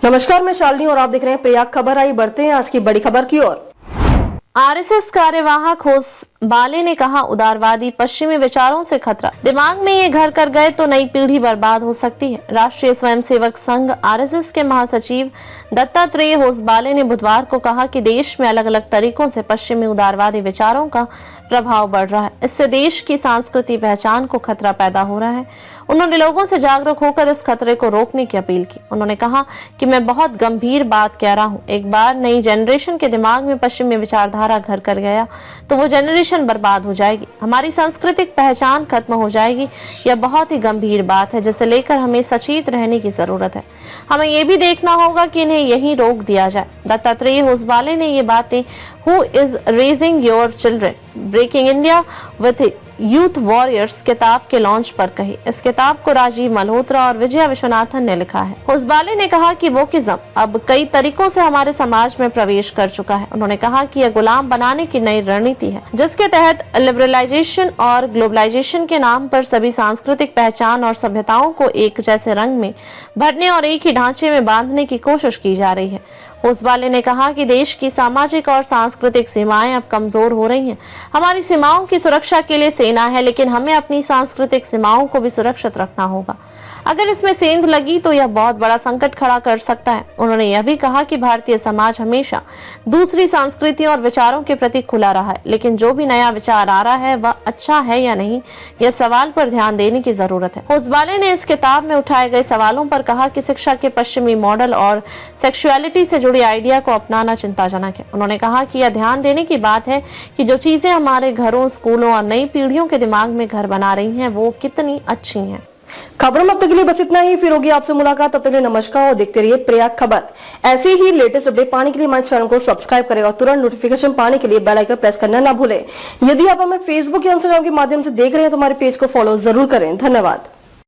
नमस्कार, मैं शालिनी और आप देख रहे हैं प्रयाग खबर। आई बढ़ते हैं आज की बड़ी खबर की ओर। आरएसएस कार्यवाहक होसबाले ने कहा, उदारवादी पश्चिमी विचारों से खतरा। दिमाग में ये घर कर गए तो नई पीढ़ी बर्बाद हो सकती है। राष्ट्रीय स्वयंसेवक संघ आरएसएस के महासचिव दत्तात्रेय होसबाले ने बुधवार को कहा कि देश में अलग अलग तरीकों से पश्चिमी उदारवादी विचारों का प्रभाव बढ़ रहा है। इससे देश की सांस्कृतिक पहचान को खतरा पैदा हो रहा है। उन्होंने लोगों से जागरूक होकर इस खतरे को रोकने की अपील की। उन्होंने कहा कि मैं बहुत गंभीर बात कह रहा हूँ। एक बार नई जनरेशन के दिमाग में पश्चिमी विचारधारा घर कर गया तो वो जनरेशन बर्बाद हो जाएगी, हमारी सांस्कृतिक पहचान खत्म हो जाएगी। यह बहुत ही गंभीर बात है जिसे लेकर हमें सचेत रहने की जरूरत है। हमें ये भी देखना होगा कि इन्हें यहीं रोक दिया जाए। दत्तात्रेय होसबाले ने ये बातें who is raising your children breaking India with youth warriors किताब के लॉन्च पर कही। इस किताब को राजीव मल्होत्रा और विजया विश्वनाथन ने लिखा है। होसबाले ने कहा कि वोकिज्म अब कई तरीकों से हमारे समाज में प्रवेश कर चुका है। उन्होंने कहा कि यह गुलाम बनाने की नई रणनीति है जिसके तहत लिबरलाइजेशन और ग्लोबलाइजेशन के नाम पर सभी सांस्कृतिक पहचान और सभ्यताओं को एक जैसे रंग में भरने और एक ही ढांचे में बांधने की कोशिश की जा रही है। होसबाले ने कहा कि देश की सामाजिक और सांस्कृतिक सीमाएं अब कमजोर हो रही हैं। हमारी सीमाओं की सुरक्षा के लिए सेना है, लेकिन हमें अपनी सांस्कृतिक सीमाओं को भी सुरक्षित रखना होगा। अगर इसमें सेंध लगी तो यह बहुत बड़ा संकट खड़ा कर सकता है। उन्होंने यह भी कहा कि भारतीय समाज हमेशा दूसरी संस्कृतियों और विचारों के प्रति खुला रहा है, लेकिन जो भी नया विचार आ रहा है वह अच्छा है या नहीं, यह सवाल पर ध्यान देने की जरूरत है। होसबाले ने इस किताब में उठाए गए सवालों पर कहा कि शिक्षा के पश्चिमी मॉडल और सेक्सुअलिटी से जुड़ी आइडिया को अपनाना चिंताजनक है। उन्होंने कहा कि यह ध्यान देने की बात है कि जो चीजें हमारे घरों, स्कूलों और नई पीढ़ियों के दिमाग में घर बना रही हैं वो कितनी अच्छी हैं। खबरों में अब तक के लिए बस इतना ही। फिर होगी आपसे मुलाकात, तब तक के लिए नमस्कार और देखते रहिए प्रयाग खबर। ऐसे ही लेटेस्ट अपडेट पाने के लिए हमारे चैनल को सब्सक्राइब करें और तुरंत नोटिफिकेशन पाने के लिए बेल आइकन प्रेस करना ना भूलें। यदि आप हमें फेसबुक या इंस्टाग्राम के माध्यम से देख रहे हैं तो हमारे पेज को फॉलो जरूर करें। धन्यवाद।